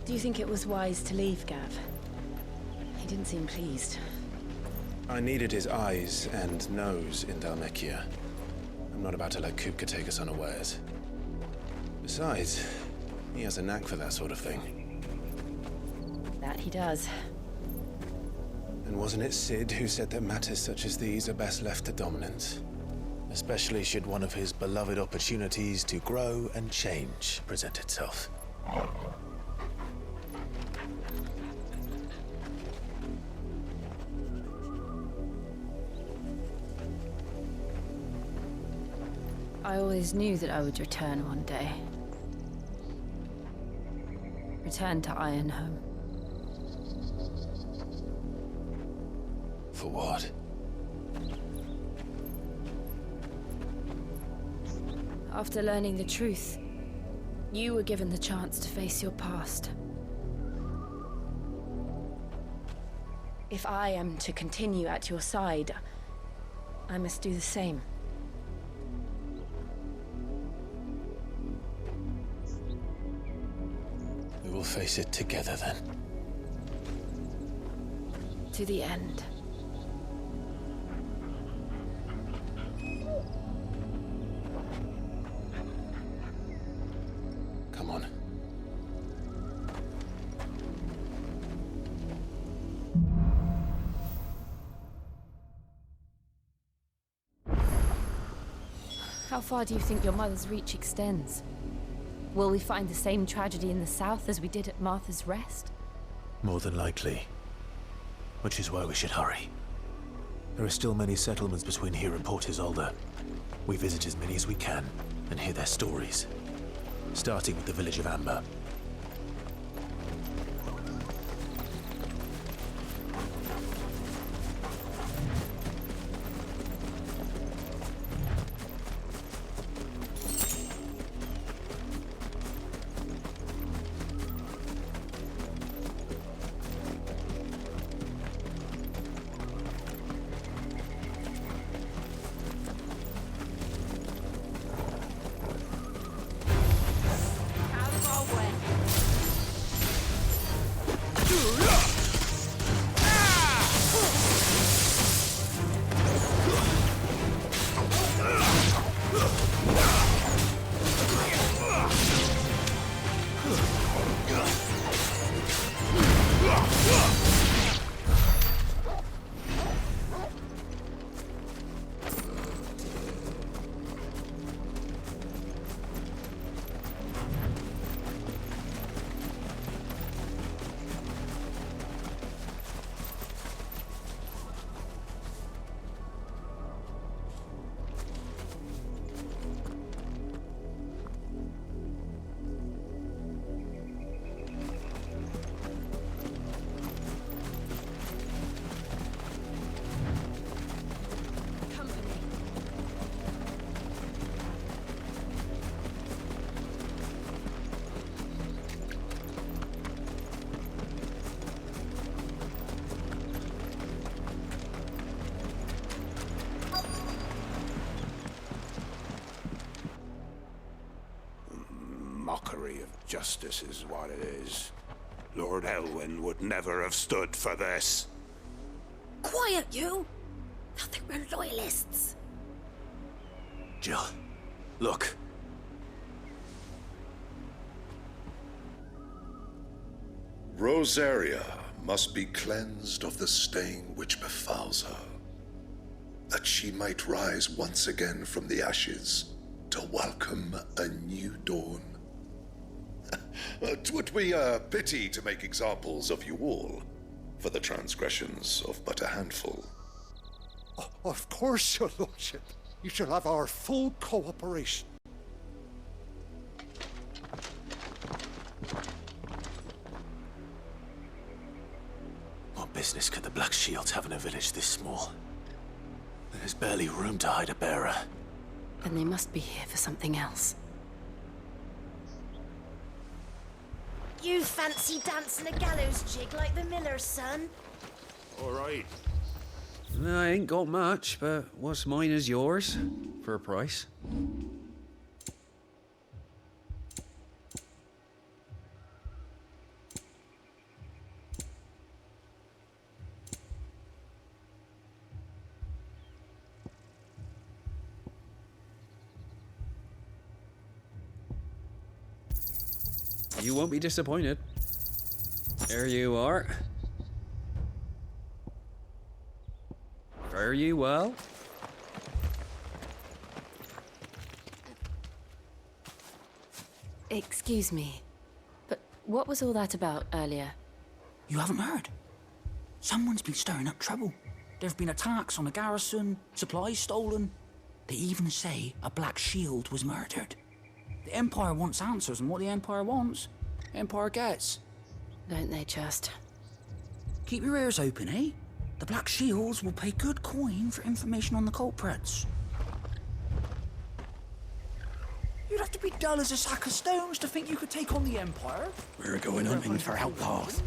Do you think it was wise to leave, Gav? He didn't seem pleased. I needed his eyes and nose in Dhalmekia. I'm not about to let Kupka take us unawares. Besides, he has a knack for that sort of thing. That he does. And wasn't it Sid who said that matters such as these are best left to dominance? Especially should one of his beloved opportunities to grow and change present itself. I always knew that I would return one day. Return to Ironhome. For what? After learning the truth, you were given the chance to face your past. If I am to continue at your side, I must do the same. We will face it together then. To the end. Come on. How far do you think your mother's reach extends? Will we find the same tragedy in the south as we did at Martha's Rest? More than likely. Which is why we should hurry. There are still many settlements between here and Port Isolde. We visit as many as we can and hear their stories. Starting with the village of Amber. Mockery of justice is what it is. Lord Elwyn would never have stood for this. Quiet, you! Thought they were loyalists. Jill, look. Rosaria must be cleansed of the stain which befouls her, that she might rise once again from the ashes to welcome a new dawn. 'Twould be a pity to make examples of you all, for the transgressions of but a handful. Of course, your lordship. You shall have our full cooperation. What business could the Black Shields have in a village this small? There's barely room to hide a bearer. Then they must be here for something else. You fancy dancing a gallows jig like the miller's son? All right. I ain't got much, but what's mine is yours, for a price. You won't be disappointed. There you are. Fare you well. Excuse me, but what was all that about earlier? You haven't heard? Someone's been stirring up trouble. There have been attacks on the garrison, supplies stolen. They even say a Black Shield was murdered. The Empire wants answers, and what the Empire wants, the Empire gets. Don't they just? Keep your ears open, eh? The Black Shields will pay good coin for information on the culprits. You'd have to be dull as a sack of stones to think you could take on the Empire. We're going hunting for outlaws.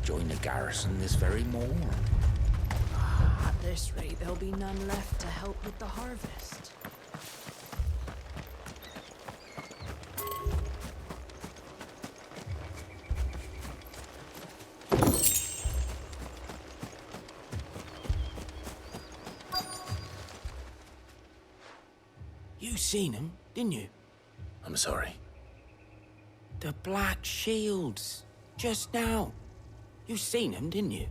Join the garrison this very morn. At this rate, there'll be none left to help with the harvest. You seen him, didn't you? I'm sorry. The Black Shields. Just now. You seen them, didn't you?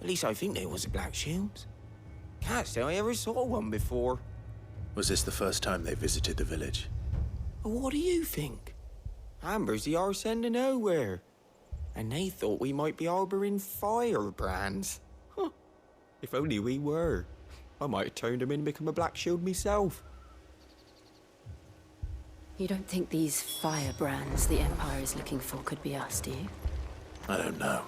At least I think they was a Black Shields. Can't say I ever saw one before. Was this the first time they visited the village? What do you think? Amber's the arse end of nowhere. And they thought we might be harbouring firebrands. Huh. If only we were. I might have turned them in and become a Black Shield myself. You don't think these firebrands the Empire is looking for could be us, do you? I don't know.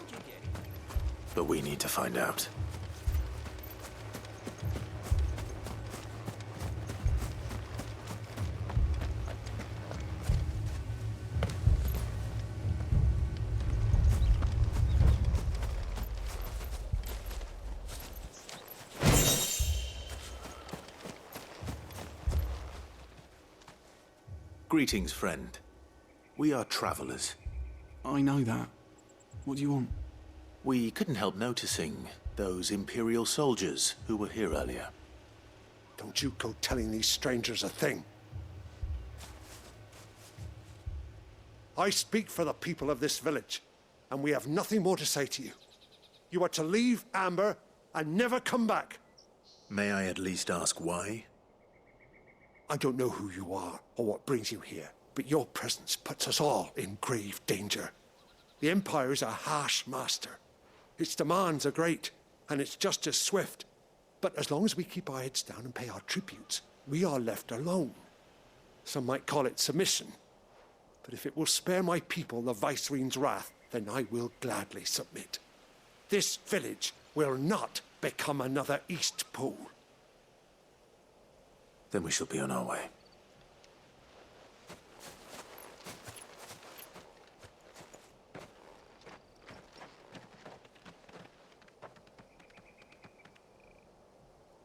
But we need to find out. Greetings, friend. We are travelers. I know that. What do you want? We couldn't help noticing those Imperial soldiers who were here earlier. Don't you go telling these strangers a thing. I speak for the people of this village, and we have nothing more to say to you. You are to leave Amber and never come back. May I at least ask why? I don't know who you are or what brings you here, but your presence puts us all in grave danger. The Empire is a harsh master. Its demands are great, and its justice swift. But as long as we keep our heads down and pay our tributes, we are left alone. Some might call it submission. But if it will spare my people the Viceroy's wrath, then I will gladly submit. This village will not become another East Pool. Then we shall be on our way.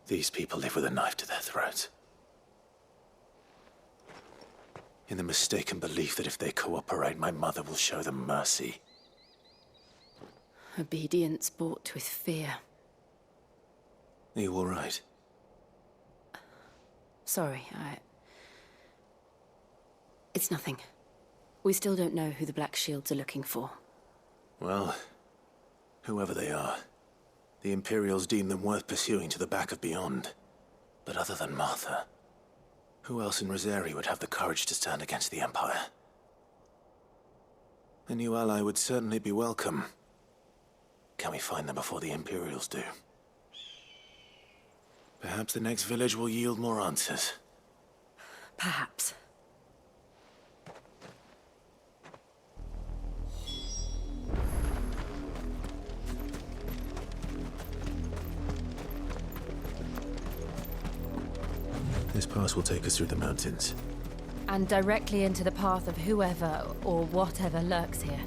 These people live with a knife to their throats. In the mistaken belief that if they cooperate, my mother will show them mercy. Obedience bought with fear. Are you all right? Sorry, It's nothing. We still don't know who the Black Shields are looking for. Well, whoever they are, the Imperials deem them worth pursuing to the back of beyond. But other than Martha, who else in Rosari would have the courage to stand against the Empire? A new ally would certainly be welcome. Can we find them before the Imperials do? Perhaps the next village will yield more answers. Perhaps. This pass will take us through the mountains. And directly into the path of whoever or whatever lurks here.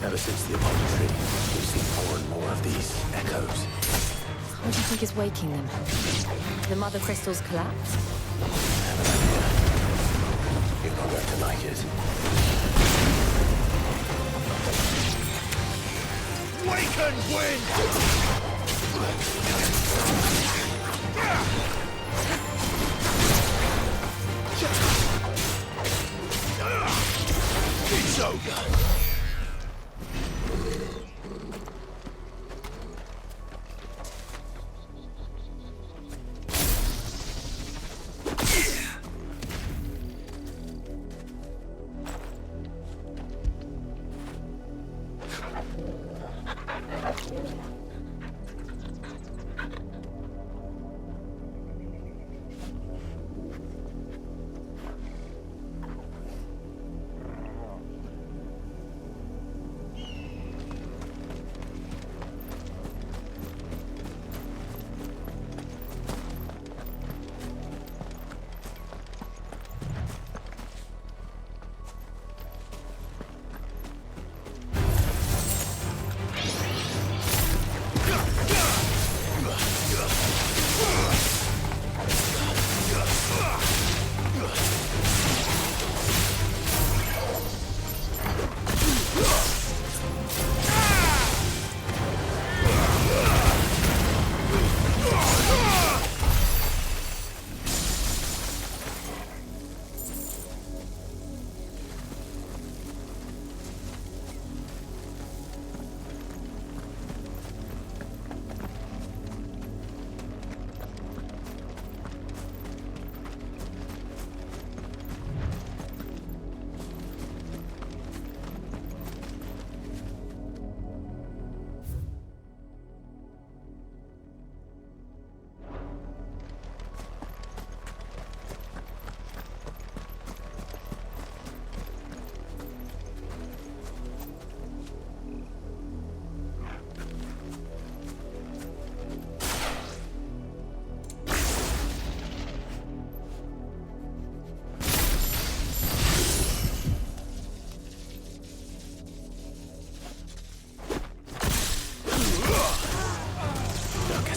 Ever since the apothecary, we've seen more and more of these echoes. What do you think is waking them? The mother crystal's collapse? I have an idea. You're not going to like it. Waken wind! It's over.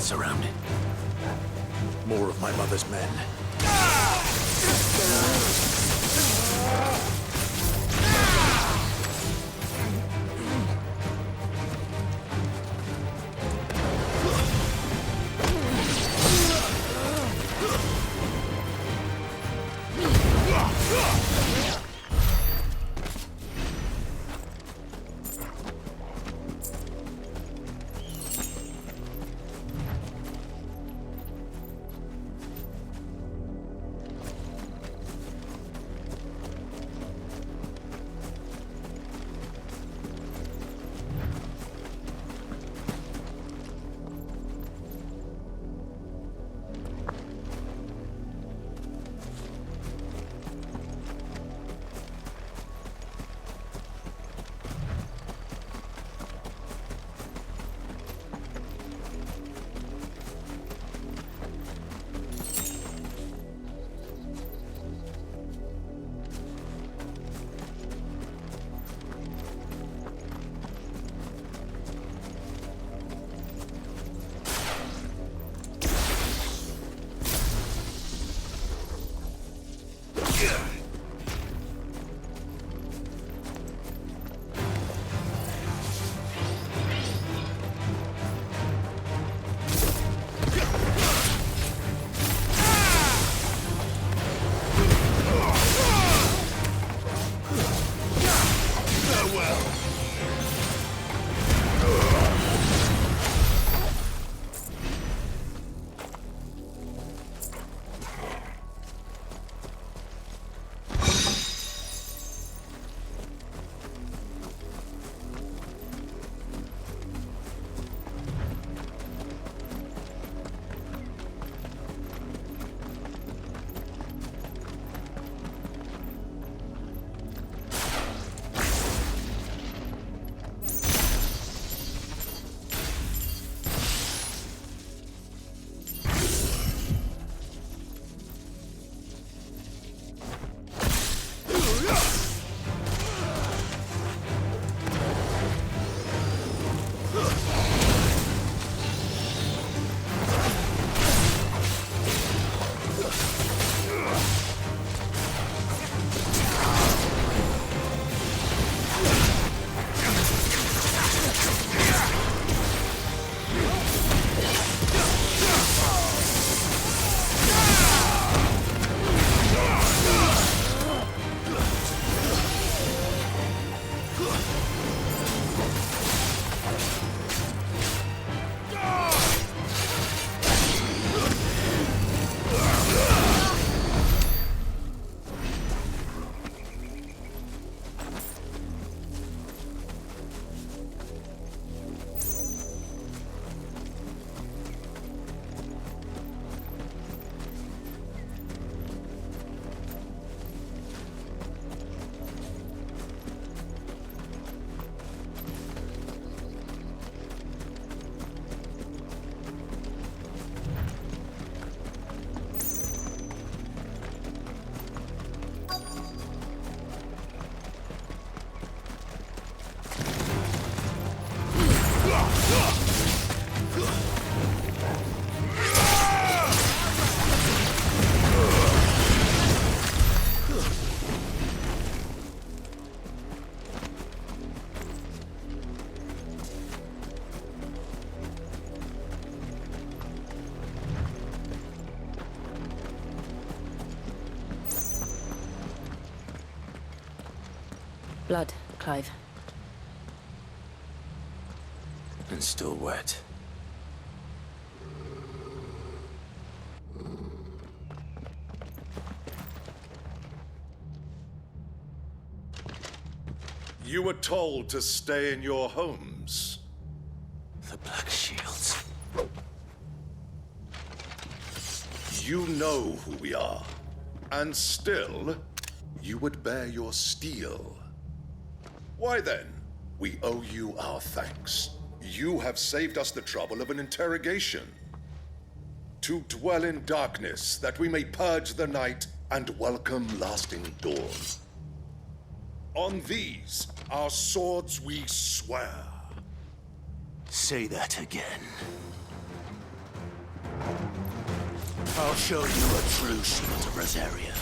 Surrounded. More of my mother's men. Blood, Clive. And still wet. You were told to stay in your homes. The Black Shields. You know who we are. And still, you would bear your steel. Why then, we owe you our thanks. You have saved us the trouble of an interrogation. To dwell in darkness, that we may purge the night and welcome lasting dawn. On these, our swords we swear. Say that again. I'll show you a true shield of Rosaria.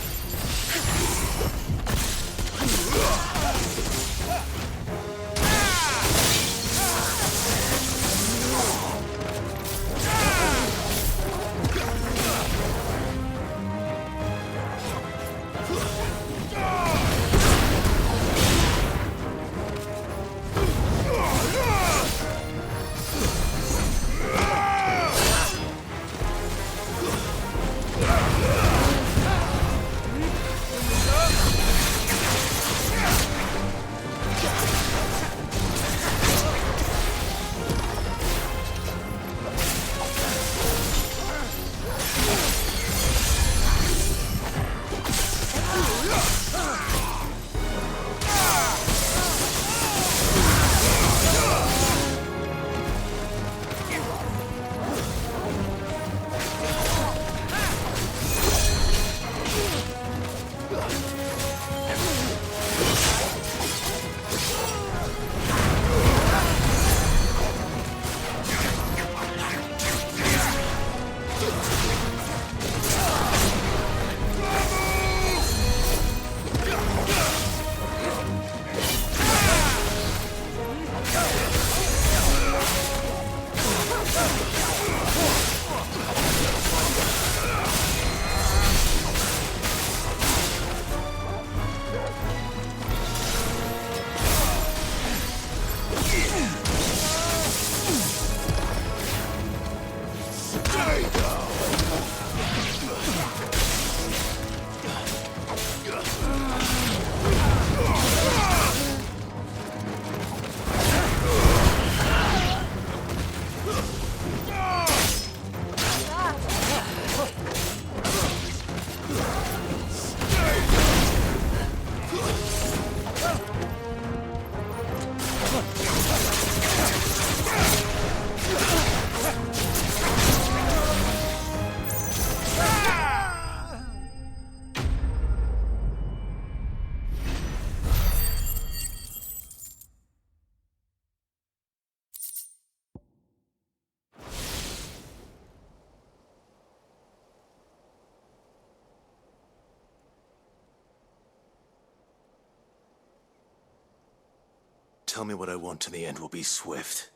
Tell me what I want and the end will be swift.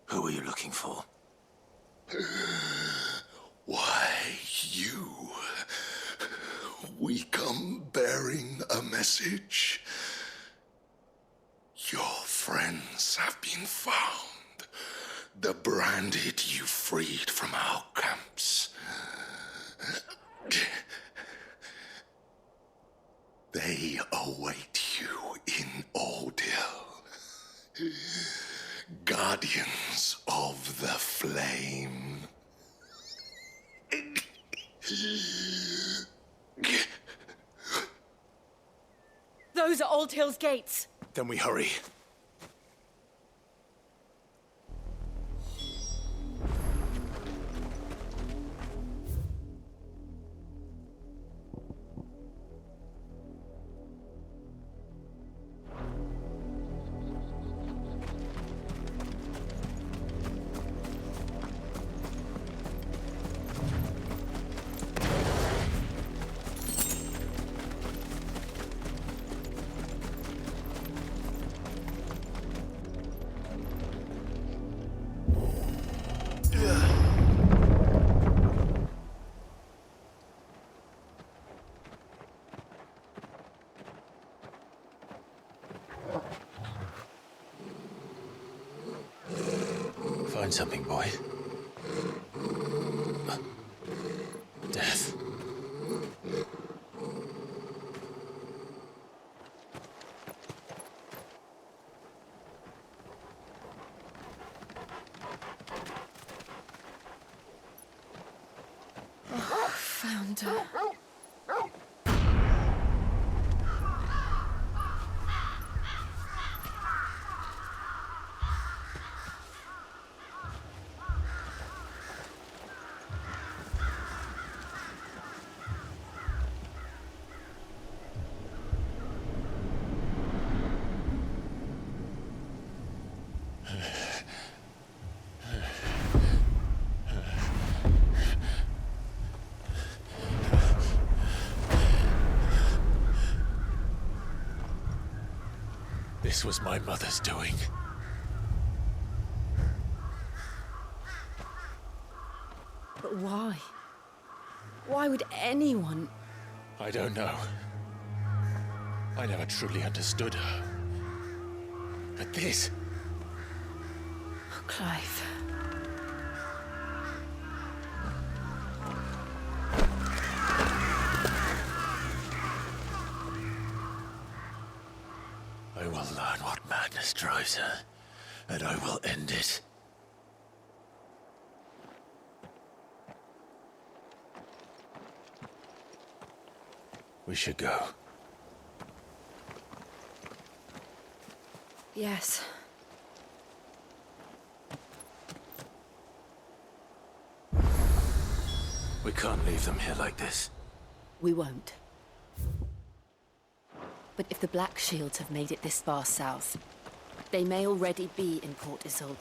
Who are you looking for? Why, you. We come bearing a message. Your friends have been found. The branded you freed from our camps. They await you in Ordeal. Guardians of the Flame. Those are Old Hill's gates. Then we hurry. Find something, boy. Death. Found her. This was my mother's doing. But why? Why would anyone... I don't know. I never truly understood her. But this... Oh, Clive. I will learn what madness drives her, and I will end it. We should go. Yes. We can't leave them here like this. We won't. But if the Black Shields have made it this far south, they may already be in Port Isolde.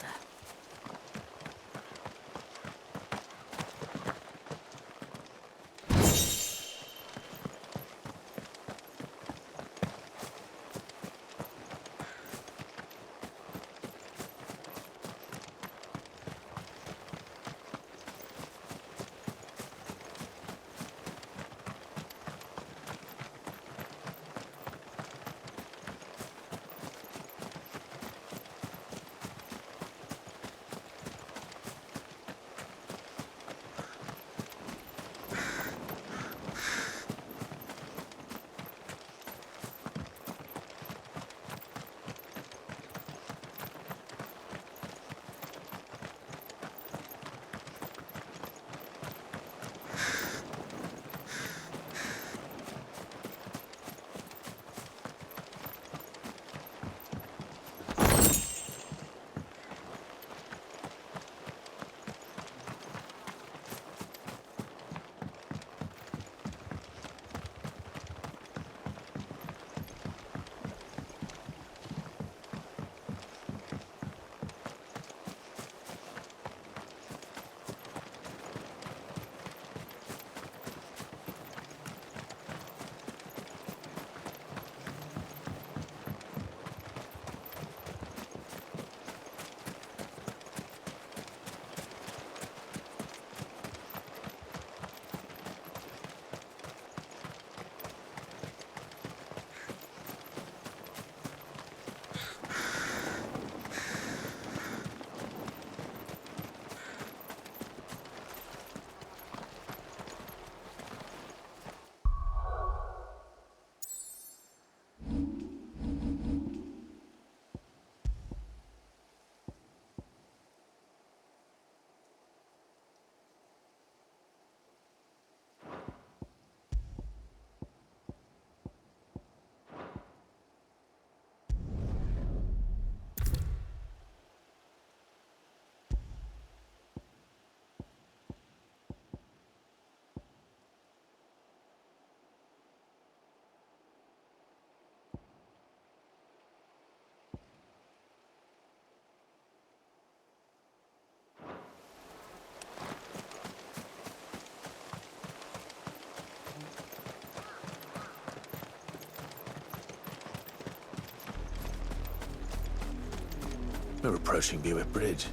We're approaching Buick Bridge.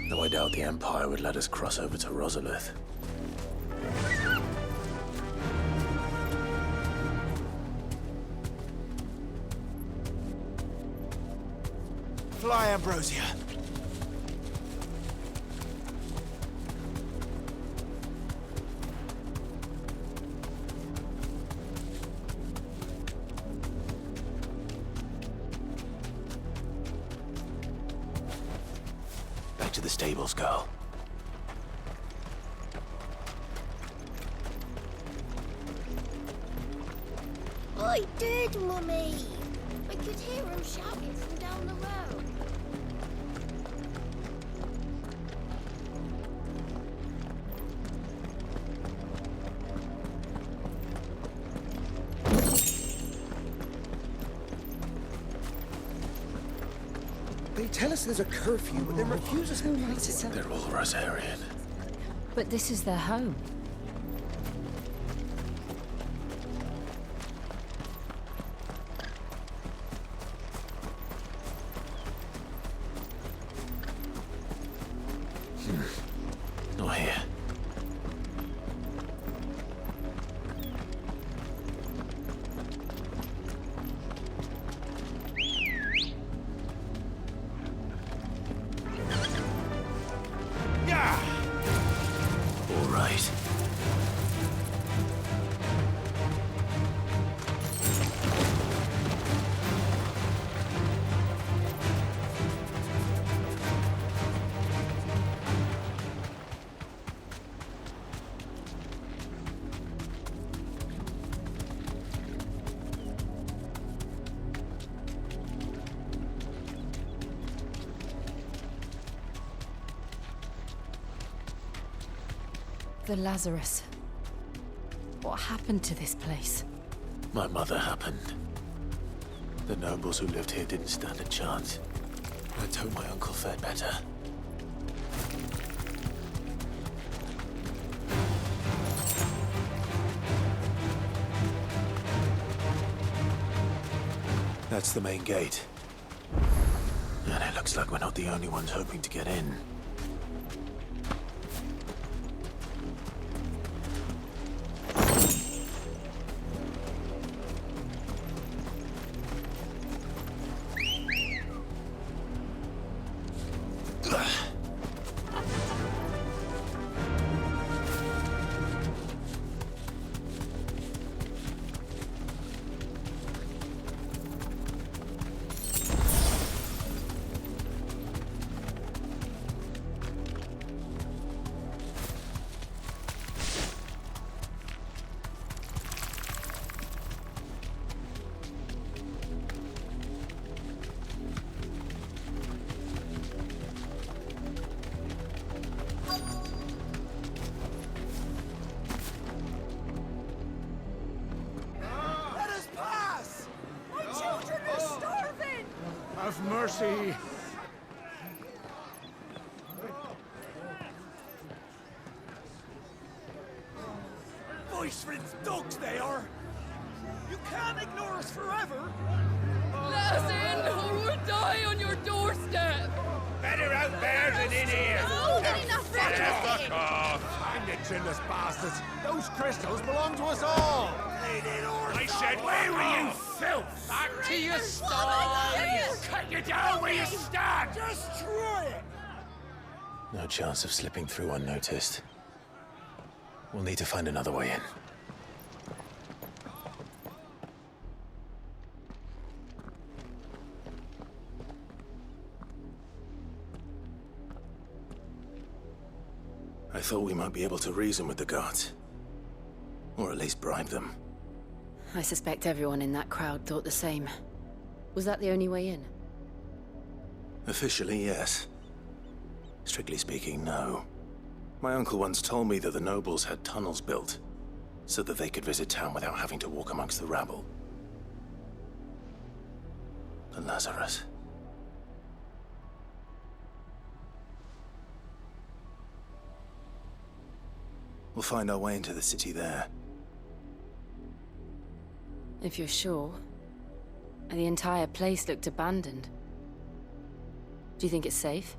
Though I doubt the Empire would let us cross over to Rosalith. Fly, Ambrosia. the stables, girl. I did, Mummy. I could hear him shouting from down the road. They tell us there's a curfew, but then refuse us completely. They're all Rosarian. But this is their home. Not here. All right. The Lazarus. What happened to this place? My mother happened. The nobles who lived here didn't stand a chance. Let's hope my uncle fared better. That's the main gate. And it looks like we're not the only ones hoping to get in. Have mercy. Voice rinsed dogs they are! You can't ignore us forever! Let us in, or we'll die on your doorstep! Better out there than in here. Fuck off! I'm the chinless bastards. Those crystals belong to us all. I said, where were you, filth? Back to your stall! Cut you down where you stand. Destroy it! No chance of slipping through unnoticed. We'll need to find another way in. I thought we might be able to reason with the guards. Or at least bribe them. I suspect everyone in that crowd thought the same. Was that the only way in? Officially, yes. Strictly speaking, no. My uncle once told me that the nobles had tunnels built, so that they could visit town without having to walk amongst the rabble. The Lazarus. We'll find our way into the city there. If you're sure. The entire place looked abandoned. Do you think it's safe?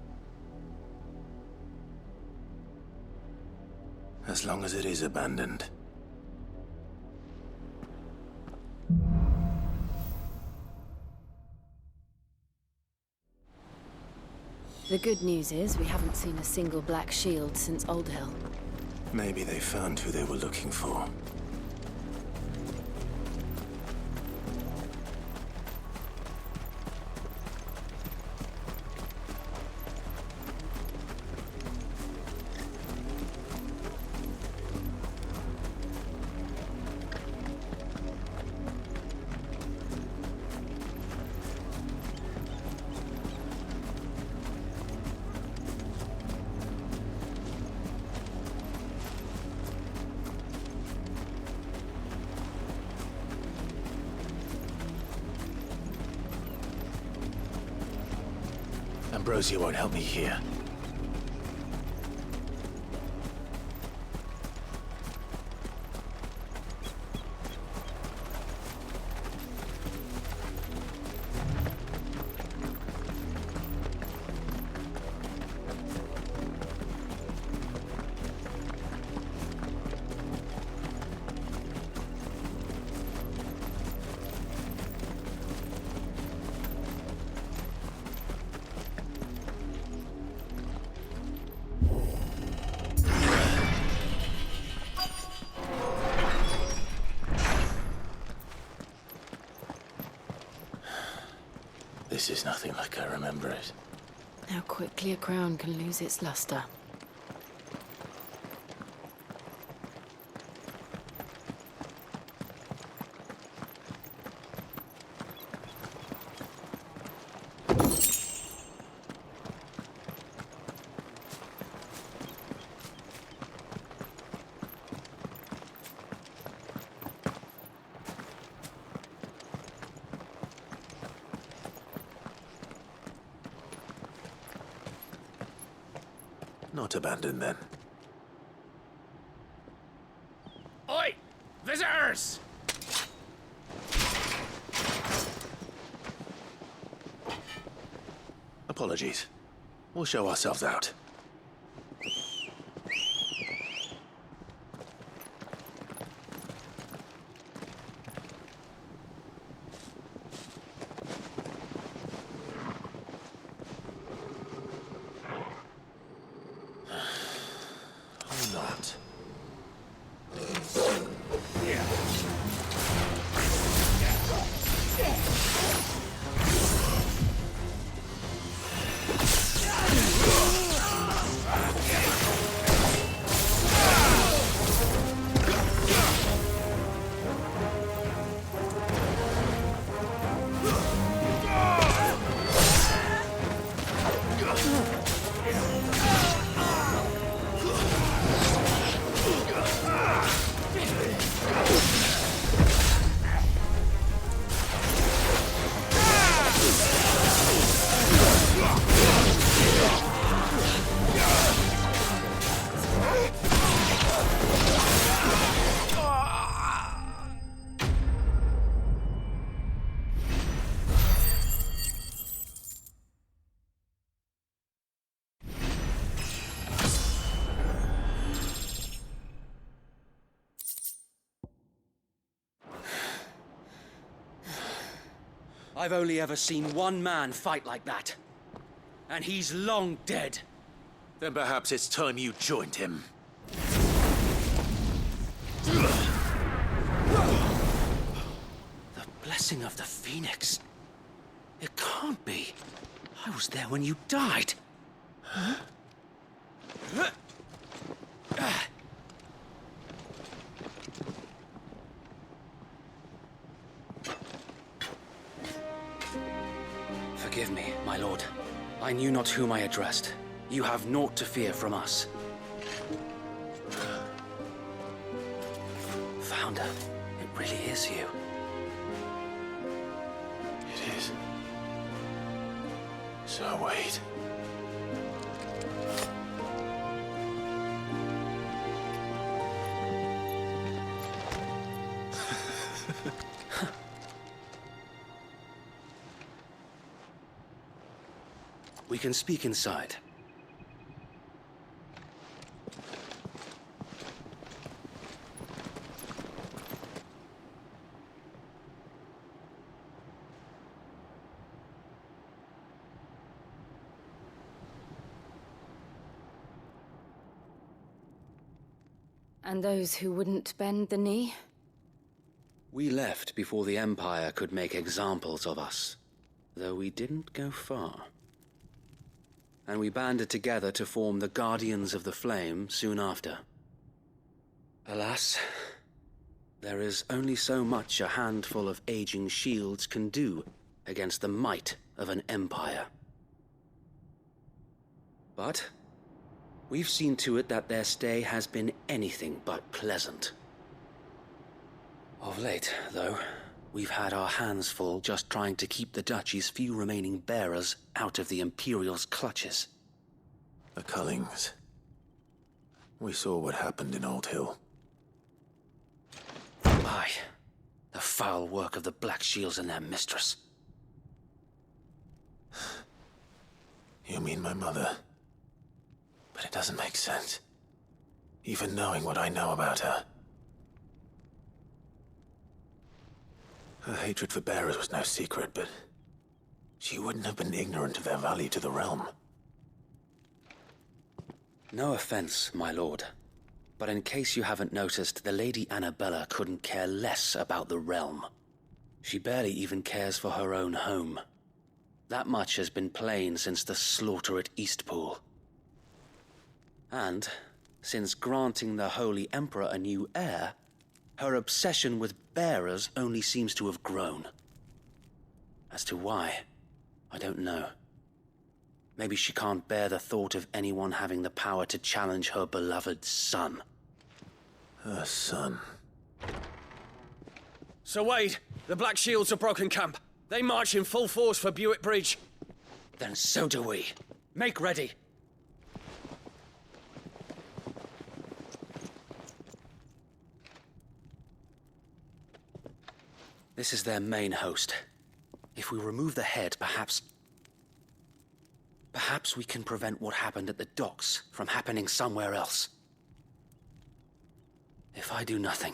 As long as it is abandoned. The good news is we haven't seen a single black shield since Old Hill. Maybe they found who they were looking for. Ambrosia won't help me here. This is nothing like I remember it. How quickly a crown can lose its luster. Not abandoned, then. Oi! Visitors! Apologies. We'll show ourselves out. Or not. I've only ever seen one man fight like that. And he's long dead. Then perhaps it's time you joined him. The blessing of the Phoenix. It can't be. I was there when you died. Huh? Forgive me, my lord. I knew not whom I addressed. You have naught to fear from us. Founder, it really is you. It is. So wait. We can speak inside. And those who wouldn't bend the knee? We left before the Empire could make examples of us, though we didn't go far. And we banded together to form the Guardians of the Flame soon after. Alas, there is only so much a handful of aging shields can do against the might of an empire. But we've seen to it that their stay has been anything but pleasant. Of late, though, We've had our hands full just trying to keep the Duchy's few remaining bearers out of the Imperial's clutches. The Cullings. We saw what happened in Old Hill. Aye. The foul work of the Black Shields and their mistress. You mean my mother? But it doesn't make sense. Even knowing what I know about her. Her hatred for bearers was no secret, but she wouldn't have been ignorant of their value to the realm. No offense, my lord. But in case you haven't noticed, the Lady Annabella couldn't care less about the realm. She barely even cares for her own home. That much has been plain since the slaughter at Eastpool. And, since granting the Holy Emperor a new heir, her obsession with bearers only seems to have grown. As to why, I don't know. Maybe she can't bear the thought of anyone having the power to challenge her beloved son. Her son? Sir Wade, the Black Shields have broken camp. They march in full force for Buick Bridge. Then so do we. Make ready. This is their main host. If we remove the head, perhaps we can prevent what happened at the docks from happening somewhere else. If I do nothing,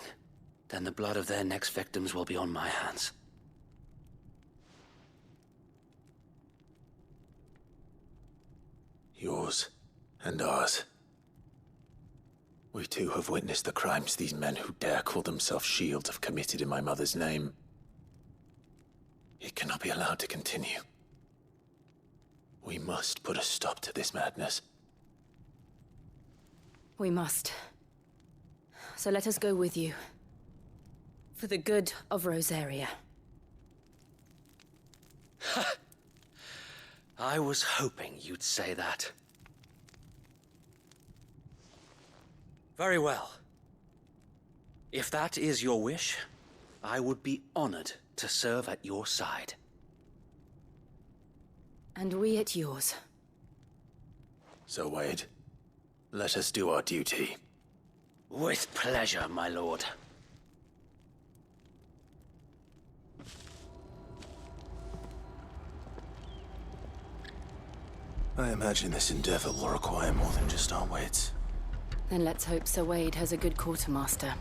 then the blood of their next victims will be on my hands. Yours and ours. We too have witnessed the crimes these men who dare call themselves shields have committed in my mother's name. It cannot be allowed to continue. We must put a stop to this madness. We must. So let us go with you. For the good of Rosaria. I was hoping you'd say that. Very well. If that is your wish, I would be honored to serve at your side. And we at yours. So, Wade, let us do our duty. With pleasure, my lord. I imagine this endeavor will require more than just our wits. Then let's hope Sir Wade has a good quartermaster.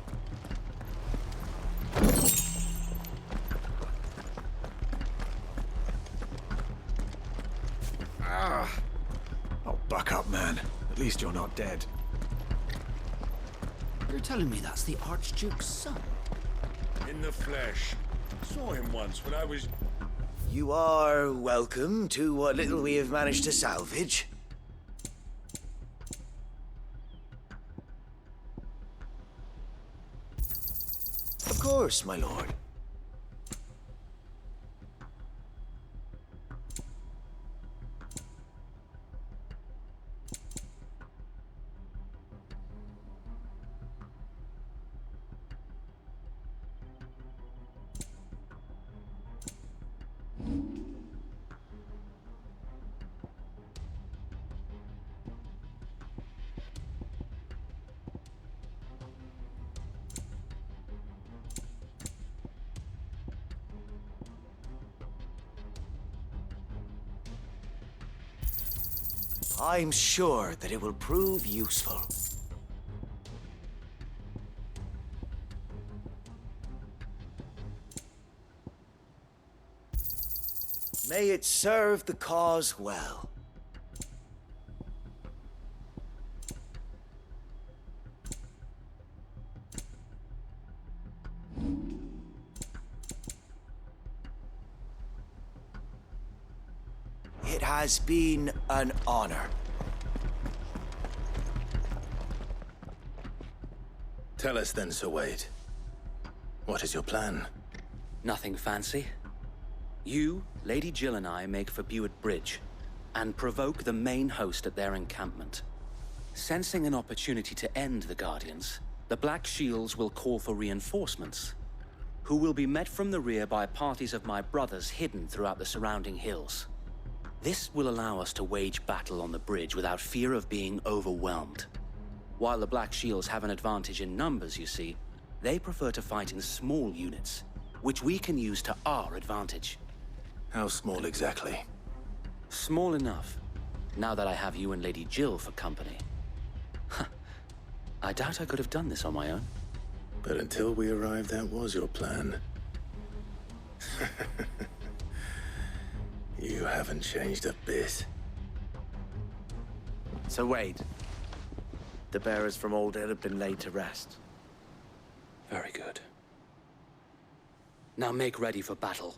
Oh, buck up, man. At least you're not dead. You're telling me that's the Archduke's son? In the flesh. Saw him once when I was... You are welcome to what little we have managed to salvage. Of course, my lord. I'm sure that it will prove useful. May it serve the cause well. It has been an honor. Tell us then, Sir Wade. What is your plan? Nothing fancy. You, Lady Jill and I make for Buick Bridge, and provoke the main host at their encampment. Sensing an opportunity to end the Guardians, the Black Shields will call for reinforcements. who will be met from the rear by parties of my brothers hidden throughout the surrounding hills. This will allow us to wage battle on the bridge without fear of being overwhelmed. While the Black Shields have an advantage in numbers, you see, they prefer to fight in small units, which we can use to our advantage. How small exactly? Small enough, now that I have you and Lady Jill for company. I doubt I could have done this on my own. But until we arrived, that was your plan. You haven't changed a bit. So Wade, the bearers from Old Ed have been laid to rest. Very good. Now make ready for battle.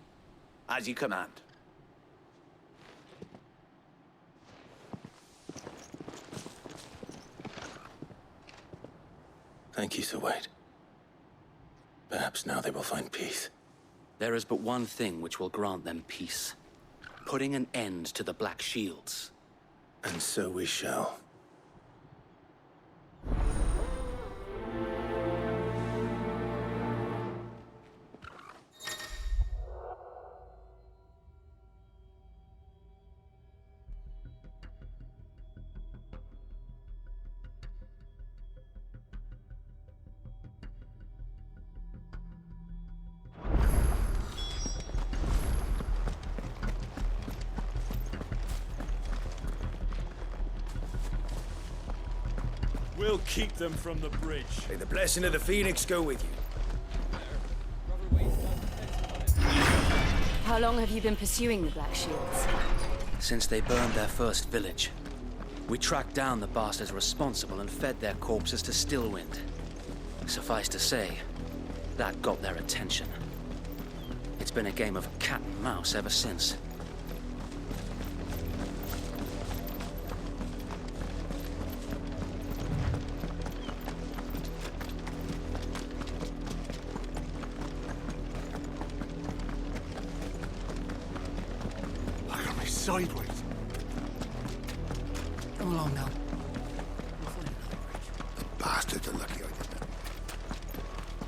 As you command. Thank you, Sir Wade. Perhaps now they will find peace. There is but one thing which will grant them peace. Putting an end to the Black Shields. And so we shall. We'll keep them from the bridge. May the blessing of the Phoenix go with you. How long have you been pursuing the Black Shields? Since they burned their first village. We tracked down the bastards responsible and fed their corpses to Stillwind. Suffice to say, that got their attention. It's been a game of cat and mouse ever since. Sideways. Come along now. The bastards are lucky I did that.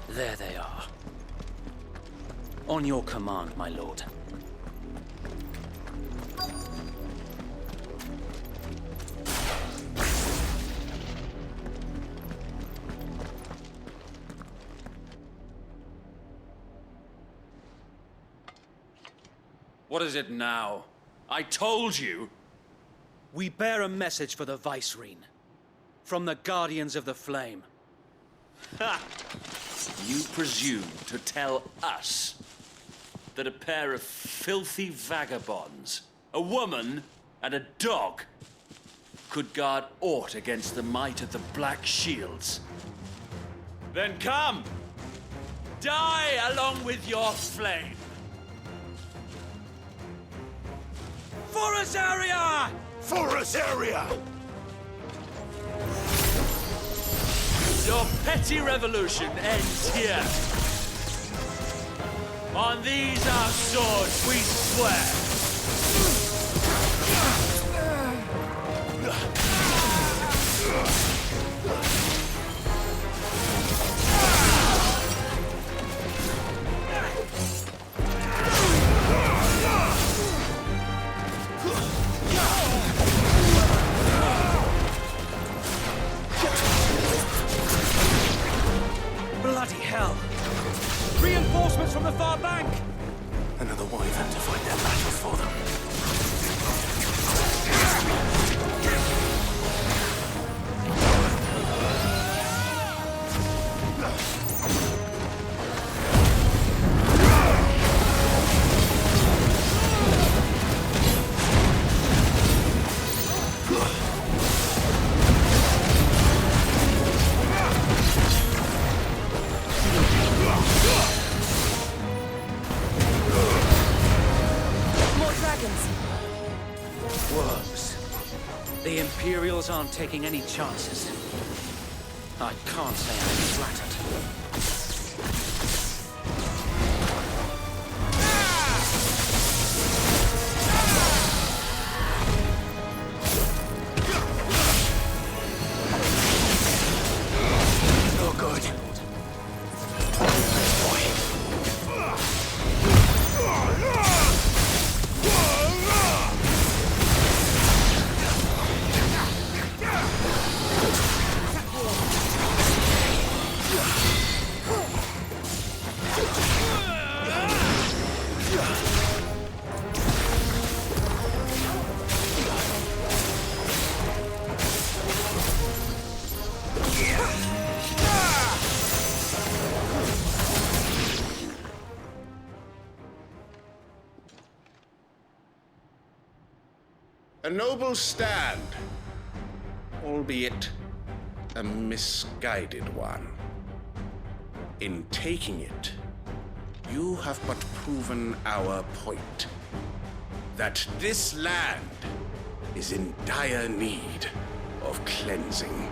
There they are. On your command, my lord. What is it now? I told you! We bear a message for the Vicereine. From the Guardians of the Flame. Ha! You presume to tell us that a pair of filthy vagabonds, a woman and a dog, could guard aught against the might of the Black Shields? Then come! Die along with your flame! Forest area! Forest area! Your petty revolution ends here. On these our swords we swear. Bloody hell! Reinforcements from the far bank! Another wyvern to fight their battles for them. Worms. The Imperials aren't taking any chances. I can't say I'm flattered. No good. Boy. noble stand, albeit a misguided one. In taking it, you have but proven our point, that this land is in dire need of cleansing.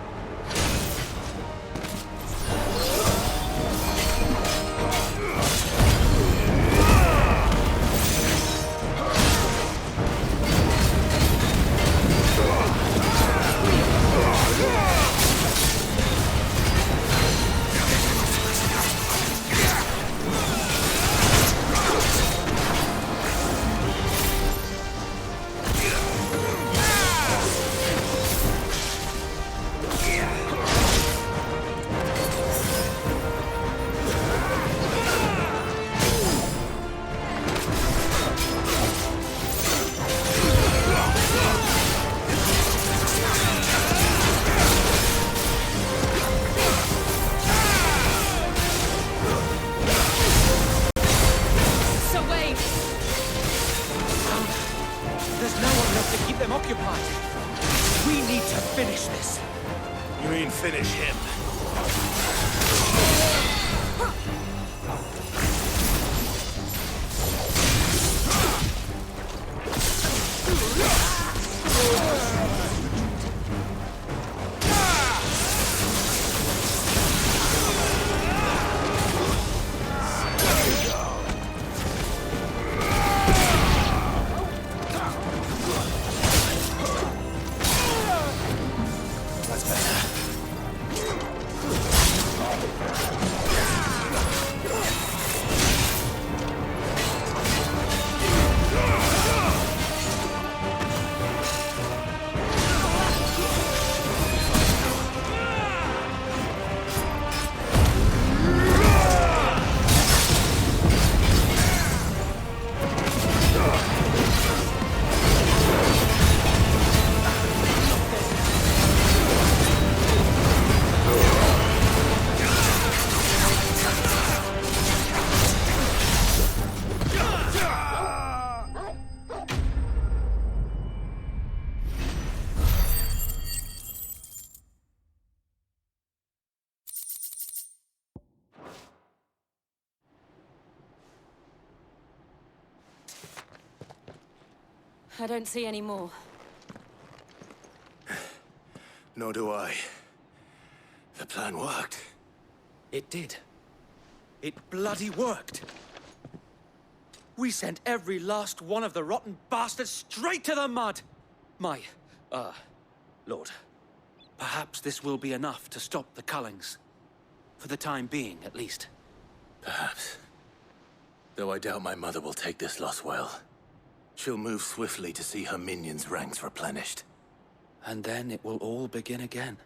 I don't see any more. Nor do I. The plan worked. It did. It bloody worked. We sent every last one of the rotten bastards straight to the mud! Lord, perhaps this will be enough to stop the Cullings. For the time being, at least. Perhaps. Though I doubt my mother will take this loss well. She'll move swiftly to see her minions' ranks replenished. And then it will all begin again.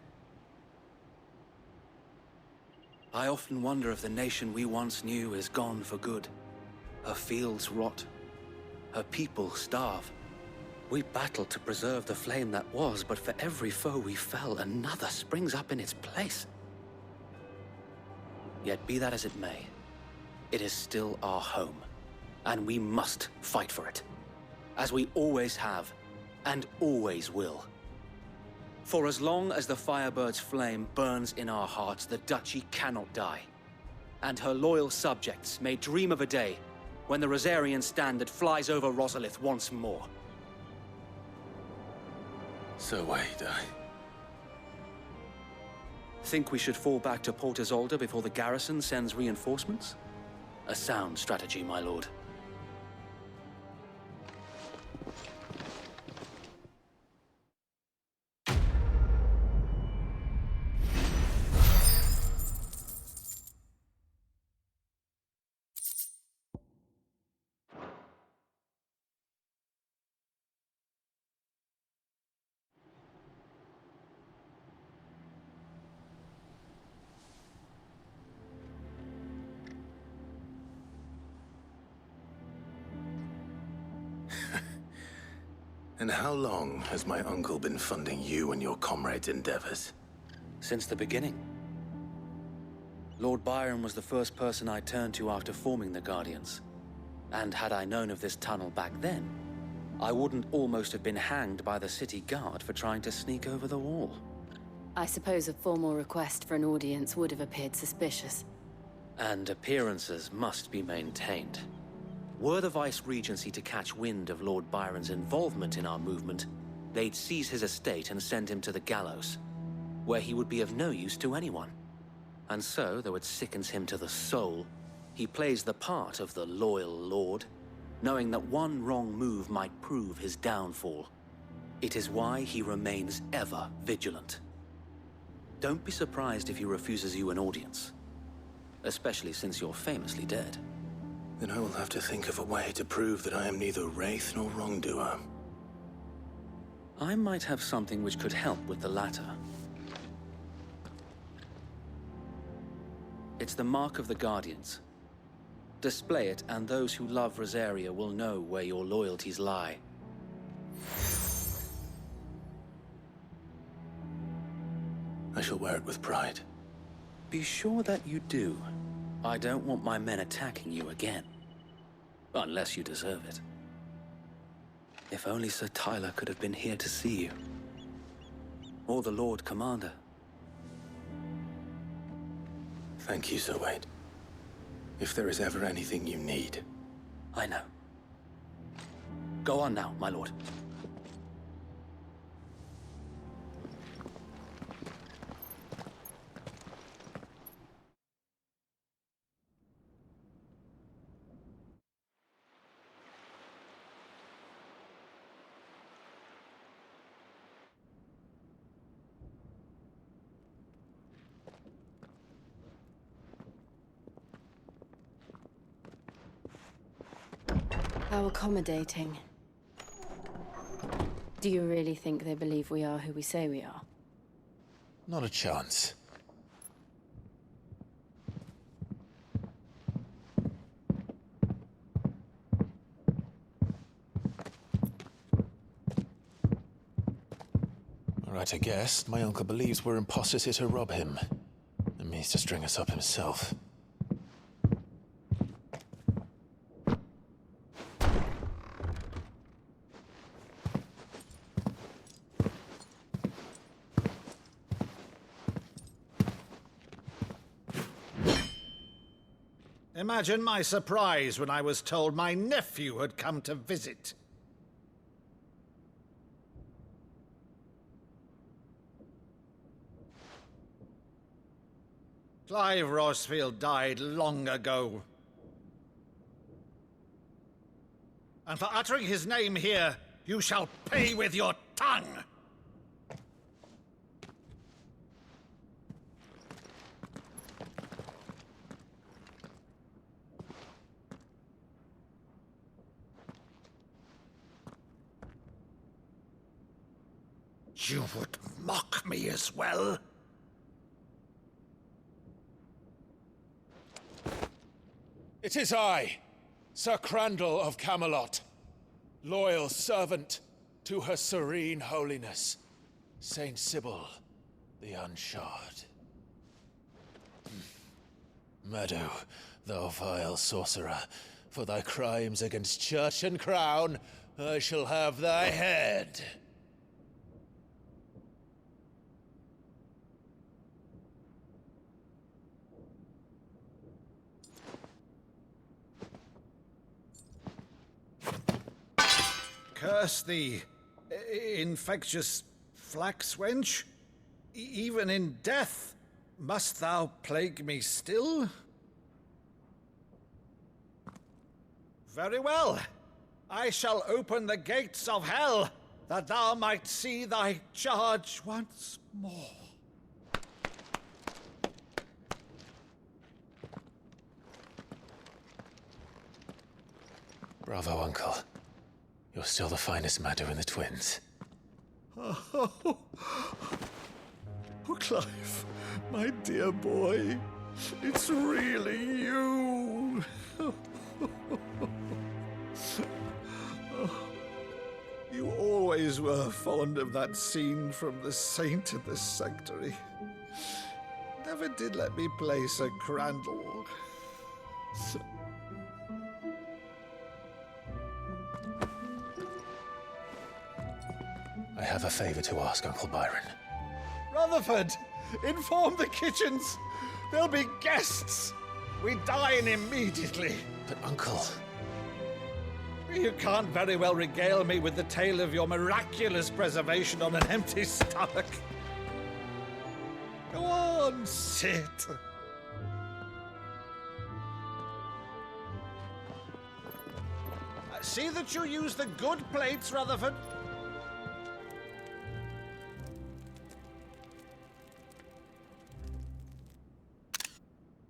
I often wonder if the nation we once knew is gone for good. Her fields rot. Her people starve. We battled to preserve the flame that was, but for every foe we fell, another springs up in its place. Yet be that as it may, it is still our home, and we must fight for it. As we always have, and always will. For as long as the Firebird's flame burns in our hearts, the Duchy cannot die. And her loyal subjects may dream of a day when the Rosarian standard flies over Rosalith once more. So wait, Think we should fall back to Port Isolde before the garrison sends reinforcements? A sound strategy, my lord. And how long has my uncle been funding you and your comrades' endeavors? Since the beginning. Lord Byron was the first person I turned to after forming the Guardians. And had I known of this tunnel back then, I wouldn't almost have been hanged by the city guard for trying to sneak over the wall. I suppose a formal request for an audience would have appeared suspicious. And appearances must be maintained. Were the Vice-Regency to catch wind of Lord Byron's involvement in our movement, they'd seize his estate and send him to the gallows, where he would be of no use to anyone. And so, though it sickens him to the soul, he plays the part of the loyal lord, knowing that one wrong move might prove his downfall. It is why he remains ever vigilant. Don't be surprised if he refuses you an audience, especially since you're famously dead. Then I will have to think of a way to prove that I am neither wraith nor wrongdoer. I might have something which could help with the latter. It's the mark of the Guardians. Display it, and those who love Rosaria will know where your loyalties lie. I shall wear it with pride. Be sure that you do. I don't want my men attacking you again. Unless you deserve it. If only Sir Tyler could have been here to see you. Or the Lord Commander. Thank you, Sir Wade. If there is ever anything you need. I know. Go on now, my lord. How accommodating. Do you really think they believe we are who we say we are? Not a chance. All right, I guess. My uncle believes we're imposters here to rob him. And means to string us up himself. Imagine my surprise when I was told my nephew had come to visit. Clive Rosfield died long ago. And for uttering his name here, you shall pay with your tongue! You would mock me as well? It is I, Sir Crandall of Camelot, loyal servant to Her Serene Holiness, Saint Sybil the Unshod. Meadow, thou vile sorcerer, for thy crimes against church and crown, I shall have thy head. Curse thee, infectious flax wench. Even in death, must thou plague me still? Very well. I shall open the gates of hell, that thou might see thy charge once more. Bravo, Uncle. You're still the finest Maddo in the twins. Oh, Clive, my dear boy, it's really you. You always were fond of that scene from The Saint in the Sanctuary. Never did let me play Sir Crandall. I have a favor to ask, Uncle Byron. Rutherford, inform the kitchens. There'll be guests. We dine immediately. But, Uncle... You can't very well regale me with the tale of your miraculous preservation on an empty stomach. Go on, sit. See that you use the good plates, Rutherford.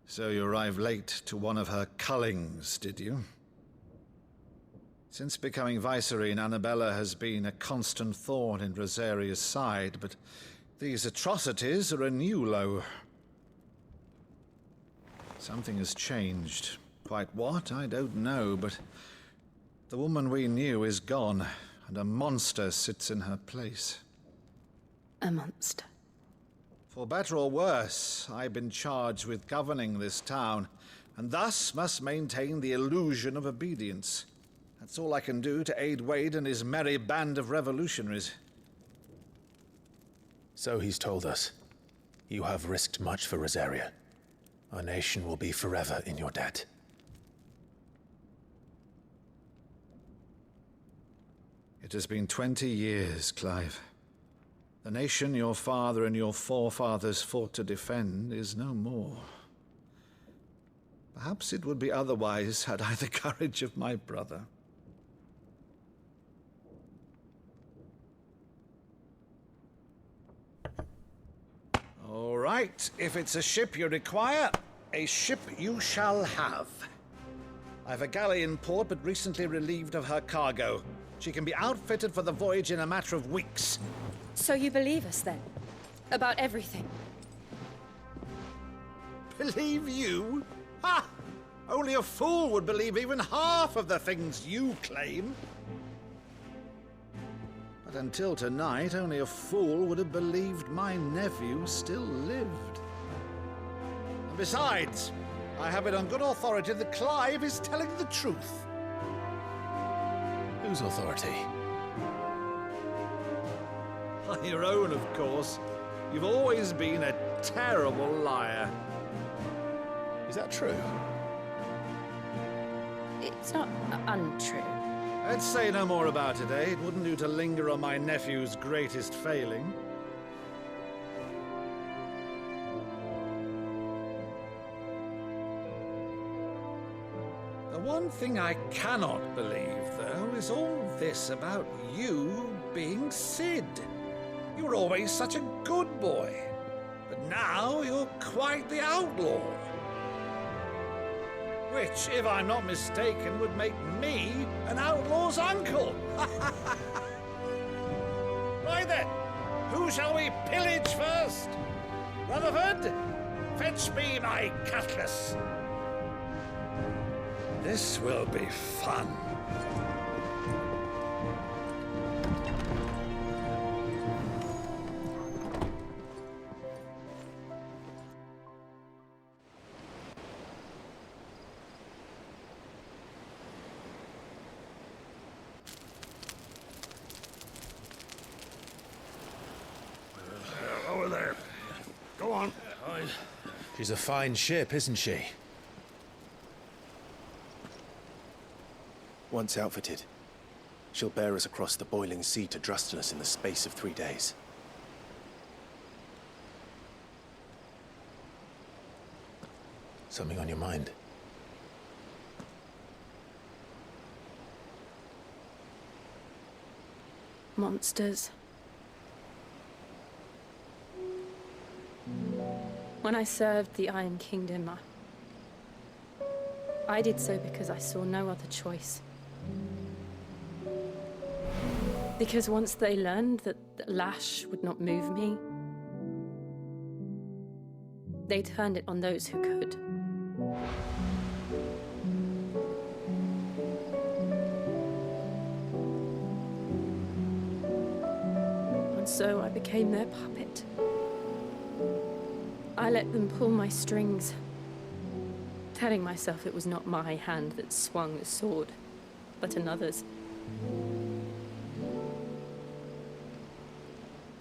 So you arrived late to one of her cullings, did you? Since becoming Vicereine, Annabella has been a constant thorn in Rosaria's side, but these atrocities are a new low. Something has changed. Quite what, I don't know, but the woman we knew is gone, and a monster sits in her place. A monster? For better or worse, I've been charged with governing this town, and thus must maintain the illusion of obedience. That's all I can do to aid Wade and his merry band of revolutionaries. So he's told us. You have risked much for Rosaria. Our nation will be forever in your debt. It has been 20 years, Clive. The nation your father and your forefathers fought to defend is no more. Perhaps it would be otherwise had I the courage of my brother. All right, if it's a ship you require, a ship you shall have. I've a galley in port, but recently relieved of her cargo. She can be outfitted for the voyage in a matter of weeks. So you believe us, then? About everything? Believe you? Ha! Only a fool would believe even half of the things you claim. But until tonight, only a fool would have believed my nephew still lived. And besides, I have it on good authority that Clive is telling the truth. Whose authority? Your own, of course. You've always been a terrible liar. Is that true? It's not untrue. Let's say no more about it, eh? It wouldn't do to linger on my nephew's greatest failing. The one thing I cannot believe, though, is all this about you being Sid. You were always such a good boy, but now you're quite the outlaw. Which, if I'm not mistaken, would make me an outlaw's uncle. Right then, who shall we pillage first? Rutherford, fetch me my cutlass. This will be fun. Over there. Go on. She's a fine ship, isn't she? Once outfitted, she'll bear us across the boiling sea to Drustenus in the space of 3 days. Something on your mind? Monsters. When I served the Iron Kingdom, I did so because I saw no other choice. Because once they learned that the lash would not move me, they turned it on those who could. And so I became their puppet. I let them pull my strings, telling myself it was not my hand that swung the sword, but another's.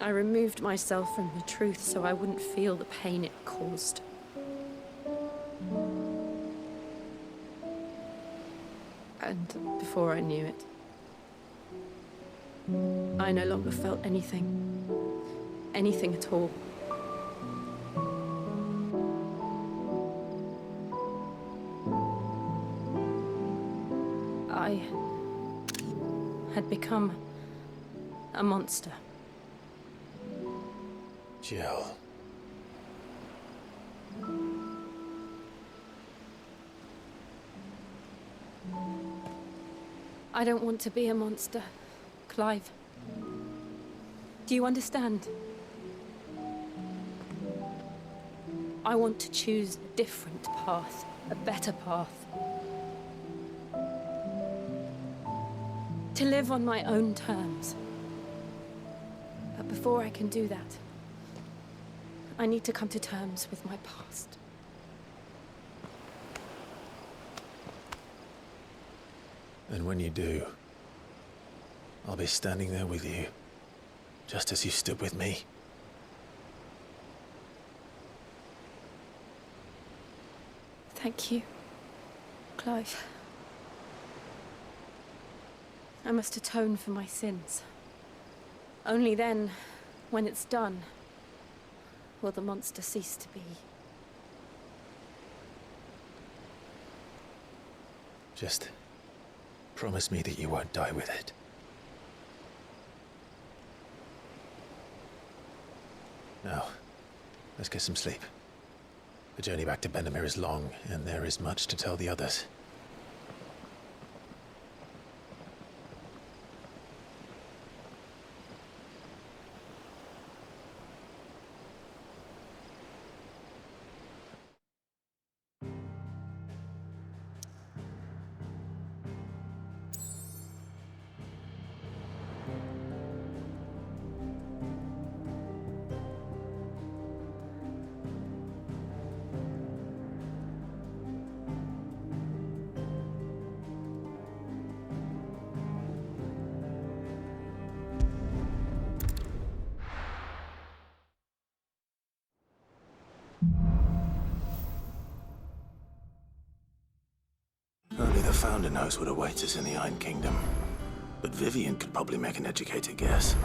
I removed myself from the truth so I wouldn't feel the pain it caused. And before I knew it, I no longer felt anything. Anything at all. I had become a monster. Jill. I don't want to be a monster, Clive. Do you understand? I want to choose a different path, a better path. To live on my own terms. But before I can do that, I need to come to terms with my past. And when you do, I'll be standing there with you, just as you stood with me. Thank you, Clive. I must atone for my sins. Only then, when it's done, will the monster cease to be. Just promise me that you won't die with it. Now, let's get some sleep. The journey back to Benamir is long, and there is much to tell the others. Only the Founder knows what awaits us in the Iron Kingdom. But Vivian could probably make an educated guess.